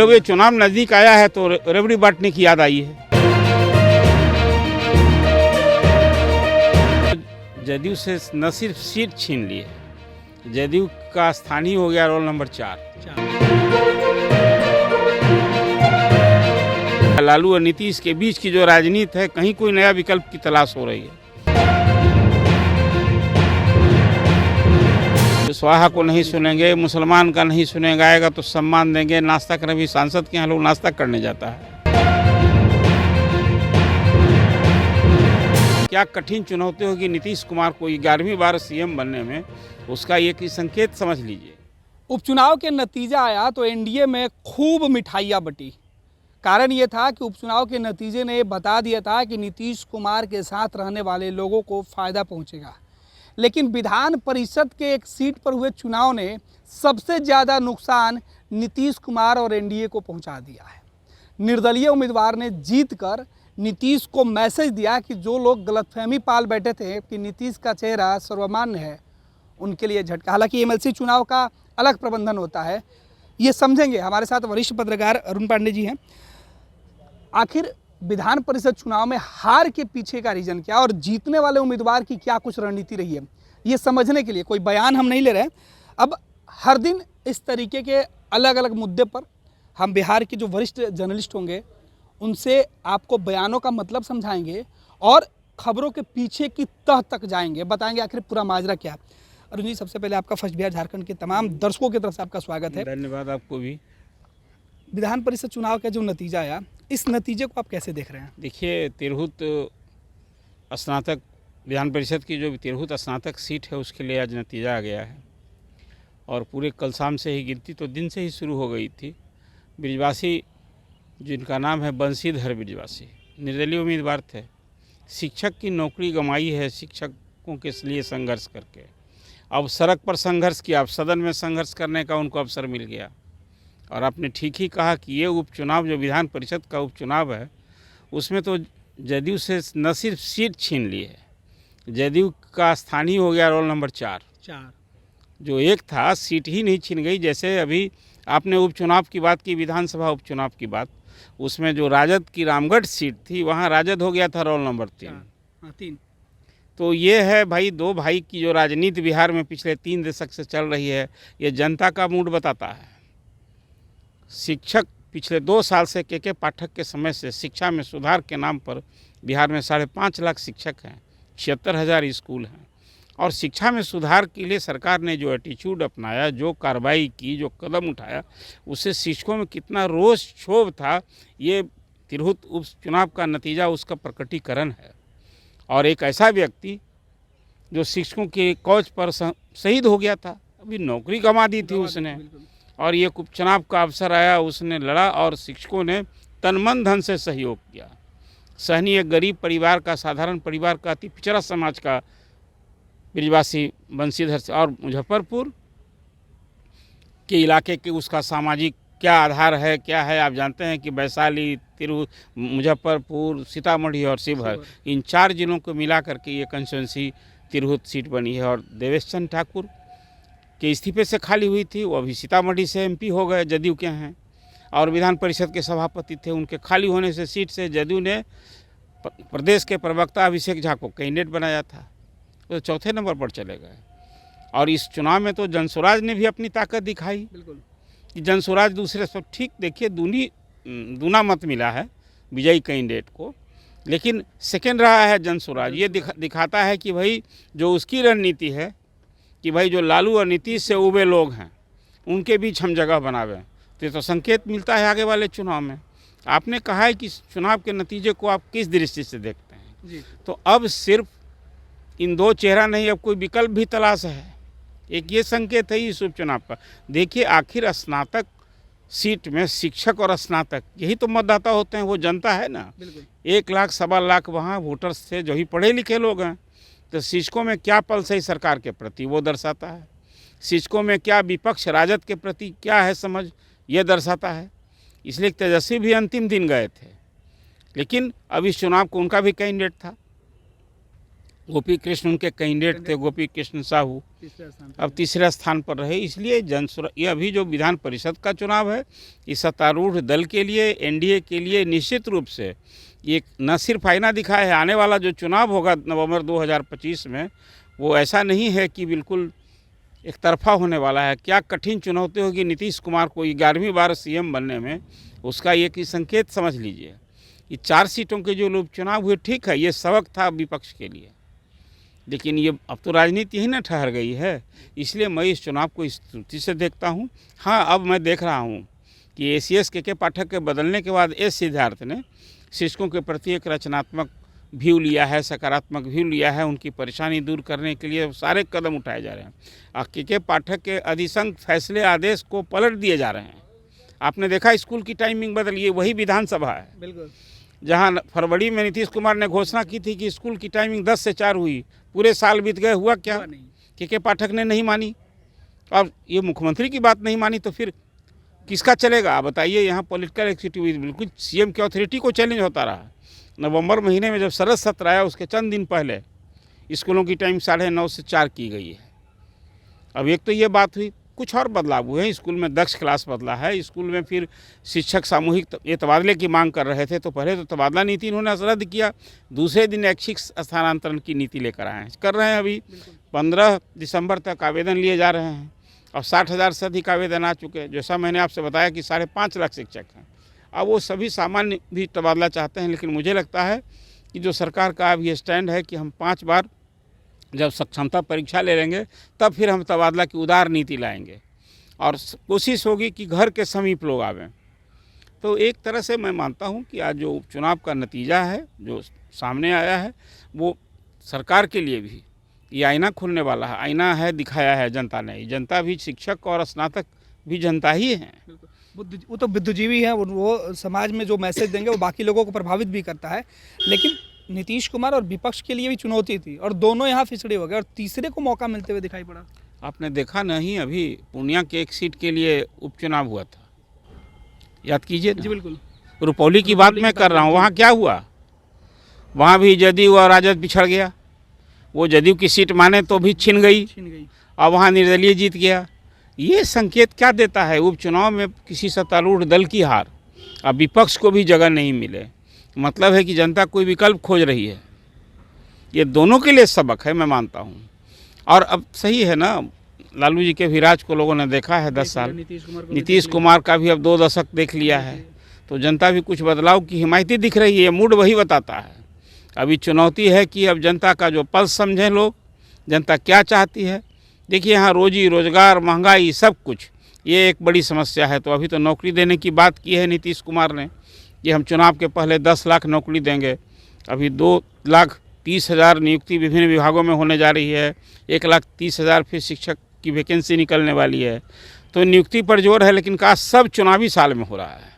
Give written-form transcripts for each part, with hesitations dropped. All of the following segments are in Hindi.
जब ये चुनाव नजदीक आया है तो रेवड़ी बांटने की याद आई है। जदयू से न सिर्फ सीट छीन ली है, जदयू का स्थानीय हो गया रोल नंबर 4। लालू और नीतीश के बीच की जो राजनीति है, कहीं कोई नया विकल्प की तलाश हो रही है। स्वाहा को नहीं सुनेंगे, मुसलमान का नहीं सुनेगा, आएगा तो सम्मान देंगे। नाश्ता करने भी सांसद के यहाँ लोग नाश्ता करने जाता है। क्या कठिन चुनौती होगी नीतीश कुमार को 11वीं बार सीएम बनने में, उसका एक ही संकेत समझ लीजिए। उपचुनाव के नतीजा आया तो एनडीए में खूब मिठाइयाँ बटी। कारण ये था कि उपचुनाव के नतीजे ने बता दिया था कि नीतीश कुमार के साथ रहने वाले लोगों को फ़ायदा पहुंचेगा। लेकिन विधान परिषद के एक सीट पर हुए चुनाव ने सबसे ज़्यादा नुकसान नीतीश कुमार और एनडीए को पहुंचा दिया है। निर्दलीय उम्मीदवार ने जीतकर नीतीश को मैसेज दिया कि जो लोग गलतफहमी पाल बैठे थे कि नीतीश का चेहरा सर्वमान्य है, उनके लिए झटका। हालांकि एमएलसी चुनाव का अलग प्रबंधन होता है, ये समझेंगे। हमारे साथ वरिष्ठ पत्रकार अरुण पांडे जी हैं। आखिर विधान परिषद चुनाव में हार के पीछे का रीज़न क्या और जीतने वाले उम्मीदवार की क्या कुछ रणनीति रही है, ये समझने के लिए कोई बयान हम नहीं ले रहे हैं। अब हर दिन इस तरीके के अलग अलग मुद्दे पर हम बिहार के जो वरिष्ठ जर्नलिस्ट होंगे उनसे आपको बयानों का मतलब समझाएंगे और खबरों के पीछे की तह तक जाएंगे, बताएंगे आखिर पूरा माजरा क्या है। अरुण जी, सबसे पहले आपका फर्स्ट बिहार झारखंड के तमाम दर्शकों की तरफ से आपका स्वागत है। धन्यवाद आपको भी। विधान परिषद चुनाव का जो नतीजा आया, इस नतीजे को आप कैसे देख रहे हैं? देखिए, तिरहुत स्नातक विधान परिषद की जो तिरहुत स्नातक सीट है, उसके लिए आज नतीजा आ गया है और पूरे कल शाम से ही गिनती तो दिन से ही शुरू हो गई थी। ब्रिजवासी, जिनका नाम है बंशीधर ब्रिजवासी, निर्दलीय उम्मीदवार थे। शिक्षक की नौकरी गंवाई है शिक्षकों के लिए संघर्ष करके। अब सड़क पर संघर्ष किया, अब सदन में संघर्ष करने का उनको अवसर मिल गया। और आपने ठीक ही कहा कि ये उपचुनाव जो विधान परिषद का उपचुनाव है, उसमें तो जदयू से न सिर्फ सीट छीन ली है, जदयू का स्थानीय हो गया रोल नंबर 4। जो एक था, सीट ही नहीं छीन गई। जैसे अभी आपने उपचुनाव की बात की, विधानसभा उपचुनाव की बात, उसमें जो राजद की रामगढ़ सीट थी, वहाँ राजद हो गया था रोल नंबर 3। तो ये है भाई, दो भाई की जो राजनीति बिहार में पिछले 3 दशक से चल रही है, ये जनता का मूड बताता है। शिक्षक पिछले 2 साल से के पाठक के समय से शिक्षा में सुधार के नाम पर बिहार में 5.5 लाख शिक्षक हैं, 76,000 स्कूल हैं। और शिक्षा में सुधार के लिए सरकार ने जो एटीट्यूड अपनाया, जो कार्रवाई की, जो कदम उठाया, उससे शिक्षकों में कितना रोष क्षोभ था, ये तिरहुत उपचुनाव का नतीजा उसका प्रकटीकरण है। और एक ऐसा व्यक्ति जो शिक्षकों के कौच पर शहीद हो गया था, अभी नौकरी गंवा दी थी उसने, और ये उपचुनाव का अवसर आया, उसने लड़ा और शिक्षकों ने तन मन धन से सहयोग किया। सहनी एक गरीब परिवार का, साधारण परिवार का, अति पिछड़ा समाज का ब्रिजवासी बंशीधर से, और मुजफ्फरपुर के इलाके के उसका सामाजिक क्या आधार है, क्या है, आप जानते हैं कि वैशाली, तिरहुत, मुजफ्फरपुर, सीतामढ़ी और शिवहर, इन 4 जिलों को मिला करके ये कंस्टिट्यूंसी तिरहुत सीट बनी है। और देवेश चंद्र ठाकुर के इस्तीफे से खाली हुई थी, वो अभी सीतामढ़ी से एमपी हो गए, जदयू के हैं, और विधान परिषद के सभापति थे। उनके खाली होने से सीट से जदयू ने प्रदेश के प्रवक्ता अभिषेक झा को कैंडिडेट बनाया था, तो चौथे नंबर पर चले गए। और इस चुनाव में तो जनसुराज ने भी अपनी ताकत दिखाई। बिल्कुल, जनसुराज दूसरे सब ठीक, देखिए दूना मत मिला है विजयी कैंडिडेट को, लेकिन सेकेंड रहा है जनसुराज। ये दिखाता है कि भाई जो उसकी रणनीति है कि भाई जो लालू और नीतीश से उबे लोग हैं, उनके बीच हम जगह बनावें, तो संकेत मिलता है आगे वाले चुनाव में। आपने कहा है कि चुनाव के नतीजे को आप किस दृष्टि से देखते हैं जी। तो अब सिर्फ इन 2 चेहरा नहीं, अब कोई विकल्प भी तलाश है। एक ये संकेत है इस उपचुनाव का। देखिए, आखिर स्नातक सीट में शिक्षक और स्नातक, यही तो मतदाता होते हैं, वो जनता है ना। 1 लाख, 1.25 लाख वहाँ वोटर्स थे जो ही पढ़े लिखे लोग हैं। तो शिक्षकों में क्या पल्स है सरकार के प्रति, वो दर्शाता है। शिक्षकों में क्या विपक्ष राजद के प्रति क्या है समझ, ये दर्शाता है। इसलिए तेजस्वी भी अंतिम दिन गए थे, लेकिन अब इस चुनाव को उनका भी कैंडिडेट था, गोपी कृष्ण उनके कैंडिडेट थे, गोपी कृष्ण साहू अब तीसरे स्थान पर रहे। इसलिए ये अभी जो विधान परिषद का चुनाव है, इस सत्तारूढ़ दल के लिए, एनडीए के लिए निश्चित रूप से ये न सिर्फ आईना दिखाया है, आने वाला जो चुनाव होगा नवंबर 2025 में, वो ऐसा नहीं है कि बिल्कुल एक तरफा होने वाला है। क्या कठिन चुनौती होगी नीतीश कुमार को 11वीं बार सीएम बनने में, उसका एक ही संकेत समझ लीजिए। ये 4 सीटों के जो लोग चुनाव हुए, ठीक है, ये सबक था विपक्ष के लिए, लेकिन ये अब तो राजनीति ही न ठहर गई है। इसलिए मैं इस चुनाव को इस दृष्टि से देखता हूँ। हाँ, अब मैं देख रहा हूँ कि ACS के पाठक के बदलने के बाद एस सिद्धार्थ ने शिक्षकों के प्रति एक रचनात्मक व्यू लिया है, सकारात्मक व्यू लिया है। उनकी परेशानी दूर करने के लिए सारे कदम उठाए जा रहे हैं। और के पाठक के अधिसंख्य फैसले, आदेश को पलट दिए जा रहे हैं। आपने देखा स्कूल की टाइमिंग बदली है, वही विधानसभा है। बिल्कुल। जहाँ फरवरी में नीतीश कुमार ने घोषणा की थी कि स्कूल की टाइमिंग 10 से 4 हुई, पूरे साल बीत गए, हुआ क्या? के पाठक ने नहीं मानी। और ये मुख्यमंत्री की बात नहीं मानी तो फिर किसका चलेगा? आप बताइए। यहाँ पॉलिटिकल एक्टिविटी बिल्कुल सीएम की अथॉरिटी को चैलेंज होता रहा। नवंबर महीने में जब शरद सत्र आया, उसके चंद दिन पहले स्कूलों की टाइम 9:30 से 4 की गई है। अब एक तो ये बात हुई, कुछ और बदलाव हुए हैं। स्कूल में दक्ष क्लास बदला है। स्कूल में फिर शिक्षक सामूहिक ये तबादले की मांग कर रहे थे, तो पहले तो तबादला नीति इन्होंने रद्द किया, दूसरे दिन ऐच्छिक स्थानांतरण की नीति लेकर आए हैं, कर रहे हैं। अभी 15 दिसंबर तक आवेदन लिए जा रहे हैं और 60,000 से अधिक आवेदन आ चुके हैं। जैसा मैंने आपसे बताया कि 5.5 लाख शिक्षक हैं। अब वो सभी सामान्य भी तबादला चाहते हैं, लेकिन मुझे लगता है कि जो सरकार का अभी स्टैंड है कि हम 5 बार जब सक्षमता परीक्षा ले लेंगे, तब फिर हम तबादला की उदार नीति लाएंगे और कोशिश होगी कि घर के समीप लोग आवें। तो एक तरह से मैं मानता हूं कि आज जो उपचुनाव का नतीजा है, जो सामने आया है, वो सरकार के लिए भी ये आईना खुलने वाला है। आईना है, दिखाया है जनता ने। जनता भी, शिक्षक और स्नातक भी जनता ही है। वो तो बुद्धिजीवी हैं, वो समाज में जो मैसेज देंगे वो बाकी लोगों को प्रभावित भी करता है। लेकिन नीतीश कुमार और विपक्ष के लिए भी चुनौती थी और दोनों यहाँ फिसड़े हो गए और तीसरे को मौका मिलते हुए दिखाई पड़ा। आपने देखा नहीं, अभी पूर्णिया के एक सीट के लिए उपचुनाव हुआ था, याद कीजिए। जी बिल्कुल। रुपौली की बात मैं कर रहा हूँ। वहाँ क्या हुआ? वहाँ भी जदयू और राजद पिछड़ गया। वो जदयू की सीट माने तो भी छिन गई और वहाँ निर्दलीय जीत गया। ये संकेत क्या देता है? उपचुनाव में किसी सत्तारूढ़ दल की हार, अब विपक्ष को भी जगह नहीं मिले, मतलब है कि जनता कोई विकल्प खोज रही है। ये दोनों के लिए सबक है, मैं मानता हूँ। और अब सही है ना, लालू जी के भी राज को लोगों ने देखा है 10 साल। नीतीश कुमार का भी अब 2 दशक देख लिया है, तो जनता भी कुछ बदलाव की हिमायती दिख रही है। मूड वही बताता है। अभी चुनौती है कि अब जनता का जो पल्स समझें लोग, जनता क्या चाहती है। देखिए, यहाँ रोजी रोजगार, महंगाई, सब कुछ ये एक बड़ी समस्या है। तो अभी तो नौकरी देने की बात की है नीतीश कुमार ने, कि हम चुनाव के पहले 10 लाख नौकरी देंगे। अभी 2,30,000 नियुक्ति विभिन्न विभागों में होने जा रही है। 1,30,000 फिर शिक्षक की वैकेंसी निकलने वाली है। तो नियुक्ति पर जोर है, लेकिन का सब चुनावी साल में हो रहा है।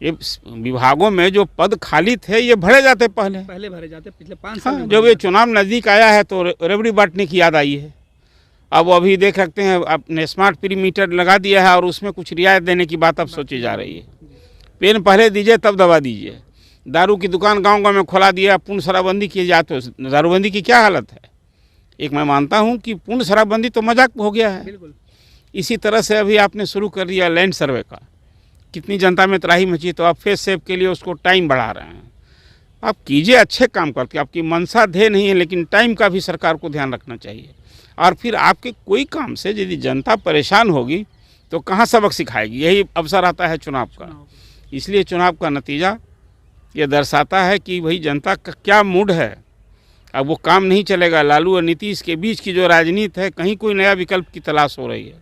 ये विभागों में जो पद खाली थे, ये भरे जाते पहले भरे जाते पिछले 5 साल। हाँ, जब ये चुनाव नज़दीक आया है तो रबड़ी बांटने की याद आई है। अब अभी देख सकते हैं, आपने स्मार्ट प्री मीटर लगा दिया है और उसमें कुछ रियायत देने की बात अब सोची जा रही है। पेन पहले दीजिए तब दवा दीजिए। दारू की दुकान गांव-गांव में खोला दिया, पूर्ण शराबबंदी की जाए तो दारूबंदी की क्या हालत है? एक मैं मानता हूं कि पूर्ण शराबबंदी तो मजाक हो गया है। इसी तरह से अभी आपने शुरू कर दिया लैंड सर्वे का। कितनी जनता में त्राही मची, तो आप फेस सेव के लिए उसको टाइम बढ़ा रहे हैं। आप कीजिए, अच्छे काम करके, आपकी मनसा ध्येय नहीं है, लेकिन टाइम का भी सरकार को ध्यान रखना चाहिए। और फिर आपके कोई काम से यदि जनता परेशान होगी तो कहाँ सबक सिखाएगी? यही अवसर आता है चुनाव का। इसलिए चुनाव का नतीजा ये दर्शाता है कि भाई जनता का क्या मूड है। अब वो काम नहीं चलेगा। लालू और नीतीश के बीच की जो राजनीति है, कहीं कोई नया विकल्प की तलाश हो रही है।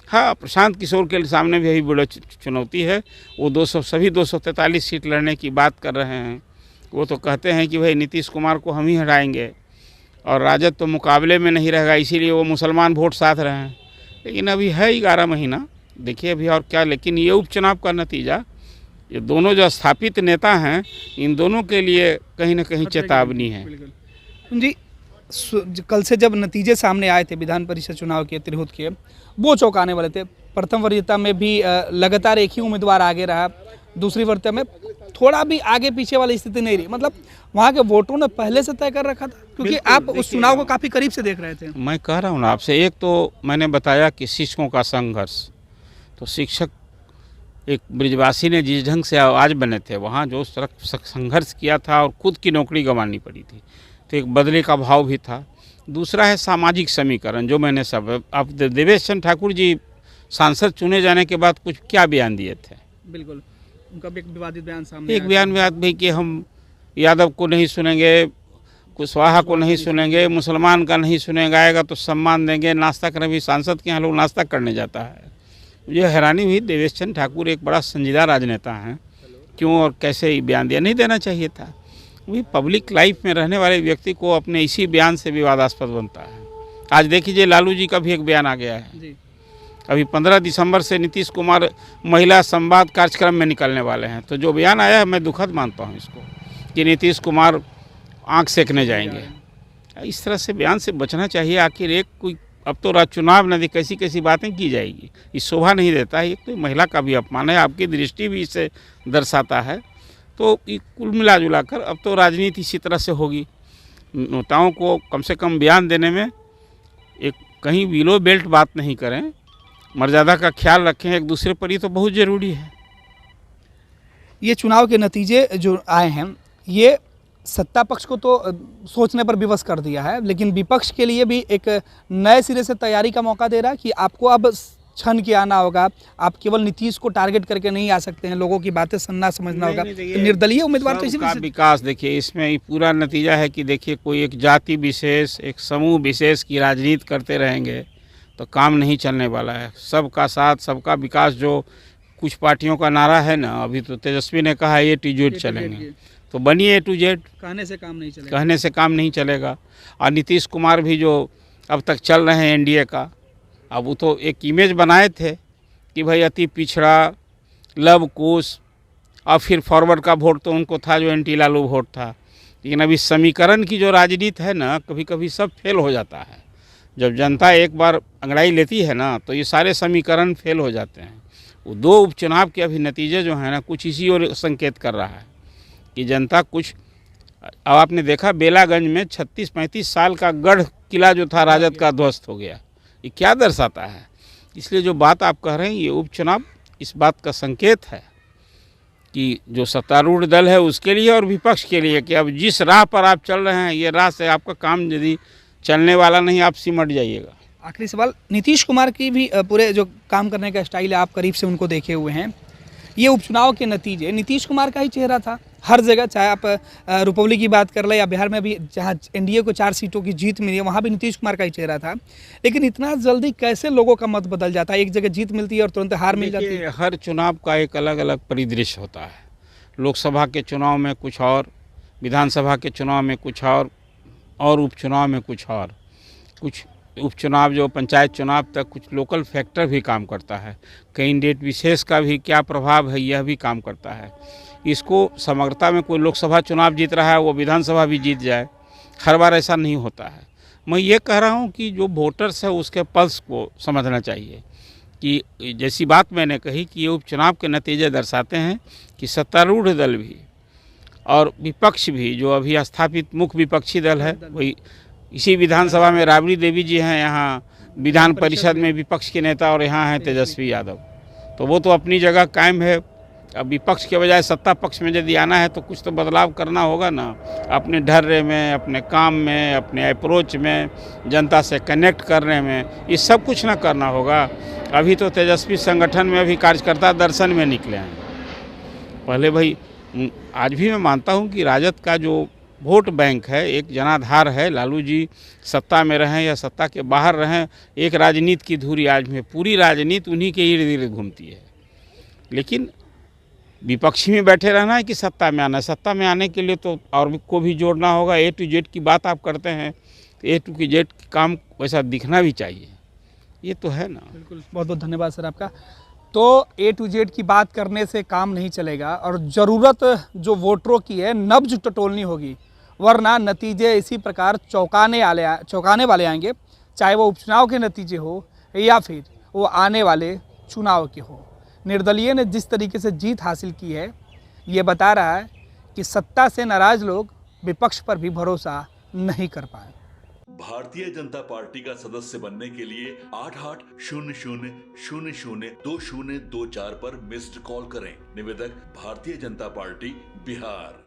हाँ, प्रशांत किशोर के सामने भी यही बड़ी चुनौती है। वो सभी 243 सीट लड़ने की बात कर रहे हैं। वो तो कहते हैं कि भाई नीतीश कुमार को हम ही हटाएंगे और राजद तो मुकाबले में नहीं रहेगा, इसीलिए वो मुसलमान वोट साथ रहे हैं। लेकिन अभी है 11 महीना, देखिए अभी और क्या। लेकिन ये उपचुनाव का नतीजा, ये दोनों जो स्थापित नेता हैं, इन दोनों के लिए कहीं ना कहीं चेतावनी है। जी, कल से जब नतीजे सामने आए थे विधान परिषद चुनाव के, तिरहुत के, वो चौंकाने वाले थे। प्रथम वरीयता में भी लगातार एक ही उम्मीदवार आगे रहा। दूसरी वरीयता में थोड़ा भी आगे पीछे वाली स्थिति नहीं रही, मतलब वहाँ के वोटरों ने पहले से तय कर रखा था, क्योंकि बिल्कुल, आप उस देखिए, चुनाव को काफ़ी करीब से देख रहे थे। मैं कह रहा हूँ ना आपसे, एक तो मैंने बताया कि शिक्षकों का संघर्ष, तो शिक्षक एक ब्रिजवासी ने जिस ढंग से आज बने थे, वहाँ जो संघर्ष किया था और खुद की नौकरी गंवानी पड़ी थी, तो एक बदले का भाव भी था। दूसरा है सामाजिक समीकरण, जो मैंने सब अब देवेश चंद्र ठाकुर जी सांसद चुने जाने के बाद कुछ क्या बयान दिए थे। बिल्कुल, उनका भी एक विवादित बयान सामने एक बयान में आज भी कि हम यादव को नहीं सुनेंगे, कुशवाहा को नहीं सुनेंगे, मुसलमान का नहीं सुनेंगे, आएगा तो सम्मान देंगे, नाश्ता करने भी सांसद के यहाँ लोग नाश्ता करने जाता है। मुझे हैरानी हुई, देवेश चंद्र ठाकुर एक बड़ा संजीदा राजनेता हैं, क्यों और कैसे बयान दिया, नहीं देना चाहिए था। वही पब्लिक लाइफ में रहने वाले व्यक्ति को अपने इसी बयान से विवादास्पद बनता है। आज देख लीजिए, लालू जी का भी एक बयान आ गया है जी। अभी 15 दिसंबर से नीतीश कुमार महिला संवाद कार्यक्रम में निकलने वाले हैं, तो जो बयान आया है मैं दुखद मानता हूं इसको, कि नीतीश कुमार आंख सेकने जाएंगे। इस तरह से बयान से बचना चाहिए। आखिर एक कोई अब तो चुनाव न कैसी कैसी बातें की जाएगी, ये शोभा नहीं देता है। एक तो महिला का भी अपमान है, आपकी दृष्टि भी इसे दर्शाता है। तो कुल मिला जुला कर अब तो राजनीति इसी तरह से होगी। नेताओं को कम से कम बयान देने में एक कहीं बिलो बेल्ट बात नहीं करें, मर्यादा का ख्याल रखें एक दूसरे पर, ये तो बहुत ज़रूरी है। ये चुनाव के नतीजे जो आए हैं, ये सत्ता पक्ष को तो सोचने पर विवश कर दिया है, लेकिन विपक्ष के लिए भी एक नए सिरे से तैयारी का मौका दे रहा है कि आपको अब छन के आना होगा, आप केवल नीतीश को टारगेट करके नहीं आ सकते हैं, लोगों की बातें सुनना समझना होगा। तो निर्दलीय उम्मीदवार तो इसी विकास देखिए, इसमें ये पूरा नतीजा है कि देखिए कोई एक जाति विशेष, एक समूह विशेष की राजनीति करते रहेंगे तो काम नहीं चलने वाला है। सबका साथ, सबका विकास, जो कुछ पार्टियों का नारा है ना, अभी तो तेजस्वी ने कहा A to Z चलेंगे, तो बनिए A to Z, कहने से काम नहीं चलेगा, कहने से काम नहीं चलेगा। और नीतीश कुमार भी जो अब तक चल रहे हैं एनडीए का, अब वो तो एक इमेज बनाए थे कि भाई अति पिछड़ा, लव कुश, और फिर फॉरवर्ड का वोट तो उनको था जो एंटी लालू वोट था। लेकिन अभी समीकरण की जो राजनीति है ना, कभी कभी सब फेल हो जाता है। जब जनता एक बार अंगड़ाई लेती है ना, तो ये सारे समीकरण फेल हो जाते हैं। वो दो उपचुनाव के अभी नतीजे जो हैं ना, कुछ इसी ओर संकेत कर रहा है कि जनता कुछ, अब आपने देखा बेलागंज में 36-35 साल का गढ़ किला जो था राजद का ध्वस्त हो गया। ये क्या दर्शाता है? इसलिए जो बात आप कह रहे हैं, ये उपचुनाव इस बात का संकेत है कि जो सत्तारूढ़ दल है उसके लिए और विपक्ष के लिए, कि अब जिस राह पर आप चल रहे हैं, ये राह से आपका काम यदि चलने वाला नहीं, आप सिमट जाइएगा। आखिरी सवाल, नीतीश कुमार की भी पूरे जो काम करने का स्टाइल है, आप करीब से उनको देखे हुए हैं, ये उपचुनाव के नतीजे नीतीश कुमार का ही चेहरा था हर जगह, चाहे आप रुपौली की बात कर लें या बिहार में भी जहाँ एनडीए को 4 सीटों की जीत मिली है, वहाँ भी नीतीश कुमार का ही चेहरा था। लेकिन इतना जल्दी कैसे लोगों का मत बदल जाता है? एक जगह जीत मिलती है और तुरंत हार मिल जाती है। हर चुनाव का एक अलग अलग परिदृश्य होता है। लोकसभा के चुनाव में कुछ और, विधानसभा के चुनाव में कुछ और उपचुनाव में कुछ और। कुछ उपचुनाव जो पंचायत चुनाव तक कुछ लोकल फैक्टर भी काम करता है, कैंडिडेट विशेष का भी क्या प्रभाव है, यह भी काम करता है। इसको समग्रता में, कोई लोकसभा चुनाव जीत रहा है वो विधानसभा भी जीत जाए, हर बार ऐसा नहीं होता है। मैं ये कह रहा हूँ कि जो वोटर्स है उसके पल्स को समझना चाहिए, कि जैसी बात मैंने कही कि ये उपचुनाव के नतीजे दर्शाते हैं कि सत्तारूढ़ दल भी और विपक्ष भी, जो अभी स्थापित मुख्य विपक्षी दल है, वही इसी विधानसभा में राबड़ी देवी जी हैं, यहाँ विधान परिषद में विपक्ष के नेता, और यहाँ हैं तेजस्वी यादव, तो वो तो अपनी जगह कायम है। अब विपक्ष के बजाय सत्ता पक्ष में यदि आना है तो कुछ तो बदलाव करना होगा ना, अपने ढर्रे में, अपने काम में, अपने अप्रोच में, जनता से कनेक्ट करने में, ये सब कुछ ना करना होगा। अभी तो तेजस्वी संगठन में अभी कार्यकर्ता दर्शन में निकले हैं। पहले भाई, आज भी मैं मानता हूँ कि राजद का जो वोट बैंक है, एक जनाधार है, लालू जी सत्ता में रहें या सत्ता के बाहर रहें, एक राजनीति की धुरी आज में, पूरी राजनीति उन्हीं के इर्द गिर्द घूमती है। लेकिन विपक्षी में बैठे रहना है कि सत्ता में आना है? सत्ता में आने के लिए तो और को भी जोड़ना होगा। A to Z की बात आप करते हैं, तो A to Z काम वैसा दिखना भी चाहिए, ये तो है ना। बिल्कुल, बहुत बहुत धन्यवाद सर आपका। तो A to Z की बात करने से काम नहीं चलेगा, और ज़रूरत जो वोटरों की है, नब्ज टटोलनी होगी, वरना नतीजे इसी प्रकार चौंकाने वाले आएंगे, चाहे वो उपचुनाव के नतीजे हो या फिर वो आने वाले चुनाव के हो। निर्दलीय ने जिस तरीके से जीत हासिल की है, ये बता रहा है कि सत्ता से नाराज लोग विपक्ष पर भी भरोसा नहीं कर पाए। भारतीय जनता पार्टी का सदस्य बनने के लिए 8800002024 पर मिस्ड कॉल करें। निवेदक भारतीय जनता पार्टी बिहार।